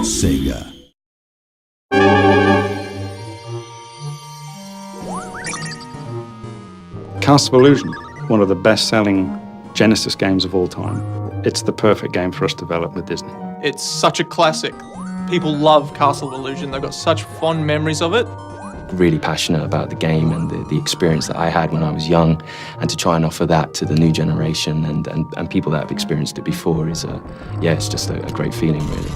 Sega. Castle of Illusion, one of the best-selling Genesis games of all time. It's the perfect game for us to develop with Disney. It's such a classic. People love Castle of Illusion. They've got such fond memories of it. Really passionate about the game and the experience that I had when I was young, and to try and offer that to the new generation and people that have experienced it before is, it's just a great feeling, really.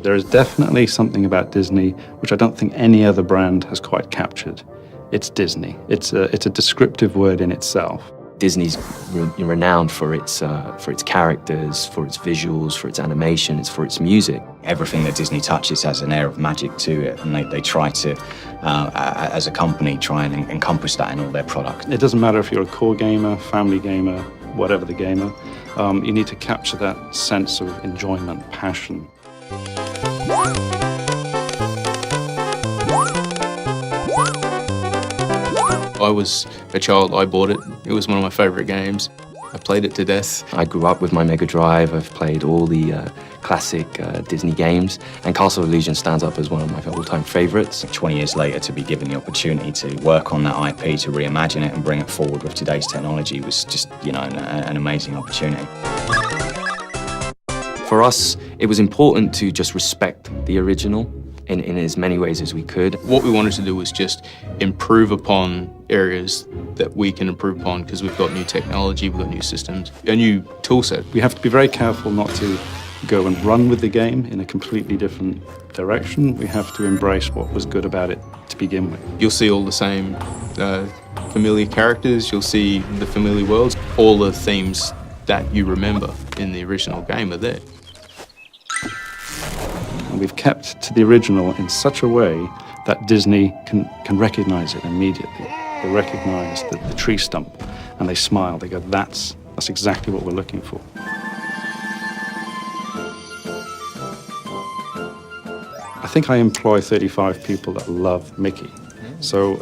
There is definitely something about Disney which I don't think any other brand has quite captured. It's Disney. It's a descriptive word in itself. Disney's renowned for its characters, for its visuals, for its animation, for its music. Everything that Disney touches has an air of magic to it, and they try to, as a company, try and encompass that in all their products. It doesn't matter if you're a core gamer, family gamer, whatever the gamer, you need to capture that sense of enjoyment, passion. I was a child, I bought it. It was one of my favourite games. I played it to death. I grew up with my Mega Drive. I've played all the classic Disney games, and Castle of Illusion stands up as one of my all-time favourites. 20 years later, to be given the opportunity to work on that IP, to reimagine it and bring it forward with today's technology was just, an amazing opportunity. For us, it was important to just respect the original in as many ways as we could. What we wanted to do was just improve upon areas that we can improve upon, because we've got new technology, we've got new systems, a new tool set. We have to be very careful not to go and run with the game in a completely different direction. We have to embrace what was good about it to begin with. You'll see all the same familiar characters, you'll see the familiar worlds. All the themes that you remember in the original game are there. And we've kept to the original in such a way that Disney can recognize it immediately. They recognize the tree stump and they smile. They go, that's exactly what we're looking for. I think I employ 35 people that love Mickey. So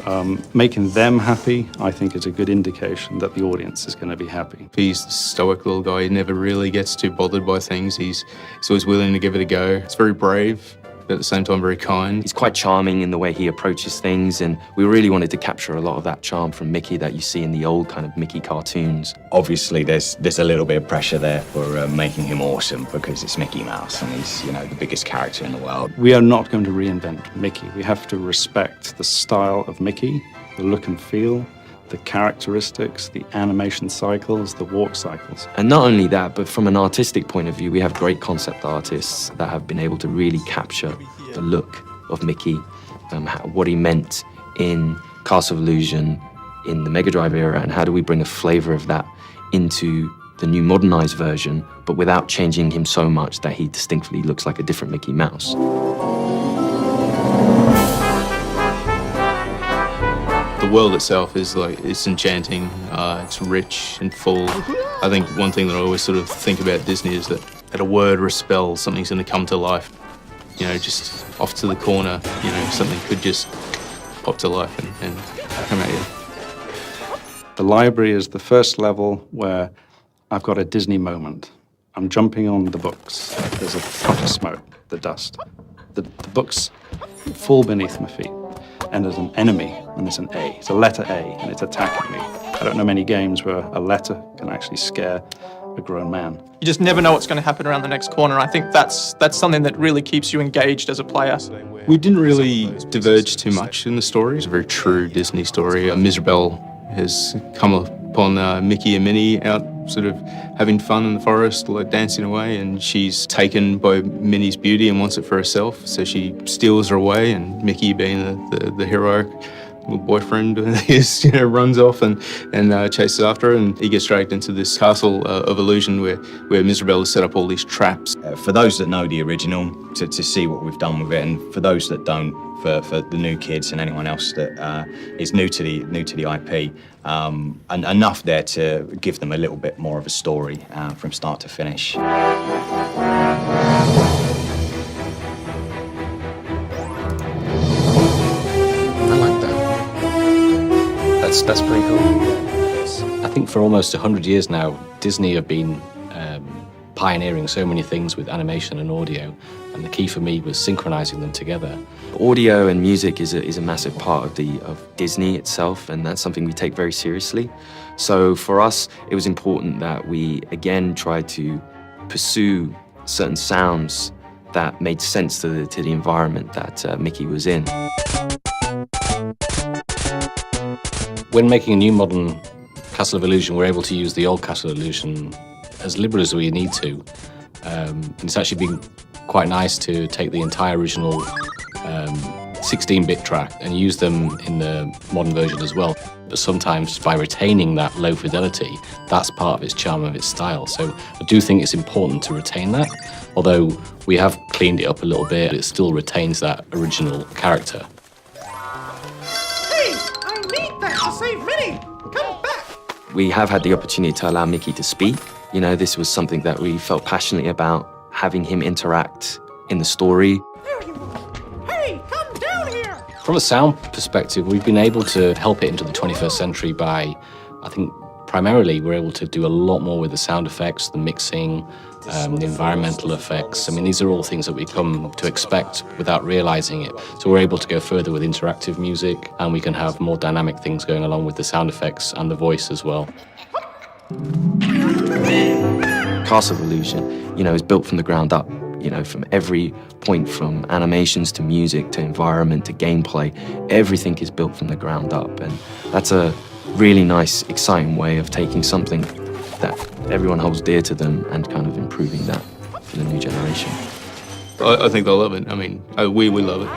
making them happy, I think, is a good indication that the audience is going to be happy. He's the stoic little guy. He never really gets too bothered by things. He's always willing to give it a go. He's very brave, but at the same time very kind. He's quite charming in the way he approaches things, and we really wanted to capture a lot of that charm from Mickey that you see in the old kind of Mickey cartoons. Obviously, there's a little bit of pressure there for making him awesome, because it's Mickey Mouse and he's, the biggest character in the world. We are not going to reinvent Mickey. We have to respect the style of Mickey, the look and feel, the characteristics, the animation cycles, the walk cycles. And not only that, but from an artistic point of view, we have great concept artists that have been able to really capture the look of Mickey, what he meant in Castle of Illusion, in the Mega Drive era, and how do we bring a flavor of that into the new modernized version, but without changing him so much that he distinctly looks like a different Mickey Mouse. The world itself is it's enchanting, it's rich and full. I think one thing that I always sort of think about Disney is that at a word or a spell, something's going to come to life. Just off to the corner, something could just pop to life and come at you. The library is the first level where I've got a Disney moment. I'm jumping on the books. There's a puff of smoke, the dust. The books fall beneath my feet. And there's an enemy, and there's an A. It's a letter A, and it's attacking me. I don't know many games where a letter can actually scare a grown man. You just never know what's going to happen around the next corner. I think that's something that really keeps you engaged as a player. We didn't really diverge too much in the story. It's a very true Disney story. Mirabelle has come upon Mickey and Minnie out sort of having fun in the forest, like dancing away, and she's taken by Minnie's beauty and wants it for herself, so she steals her away, and Mickey, being the heroic little boyfriend, runs off and chases after her, and he gets dragged into this castle of illusion where Mirabelle has set up all these traps. For those that know the original, to see what we've done with it, and for those that don't, for the new kids and anyone else that is new to the IP, and enough there to give them a little bit more of a story from start to finish. That's pretty cool. think for almost 100 years now, Disney have been pioneering so many things with animation and audio, and the key for me was synchronizing them together. Audio and music is a massive part of Disney itself, and that's something we take very seriously. So for us, it was important that we again tried to pursue certain sounds that made sense to the environment that Mickey was in. When making a new modern Castle of Illusion, we're able to use the old Castle of Illusion as liberal as we need to. And it's actually been quite nice to take the entire original 16-bit track and use them in the modern version as well. But sometimes by retaining that low fidelity, that's part of its charm, of its style. So I do think it's important to retain that. Although we have cleaned it up a little bit, it still retains that original character. Hey, I need that to save Minnie! Come back! We have had the opportunity to allow Mickey to speak. You know, this was something that we felt passionately about, having him interact in the story. There you are! Hey, come down here! From a sound perspective, we've been able to help it into the 21st century by, I think, primarily we're able to do a lot more with the sound effects, the mixing, the environmental effects. I mean, these are all things that we come to expect without realizing it. So we're able to go further with interactive music, and we can have more dynamic things going along with the sound effects and the voice as well. Castle of Illusion, you know, is built from the ground up. You know, from every point, from animations to music to environment to gameplay, everything is built from the ground up, and that's a really nice, exciting way of taking something that everyone holds dear to them and kind of improving that for the new generation. I think they'll love it. I mean, we love it.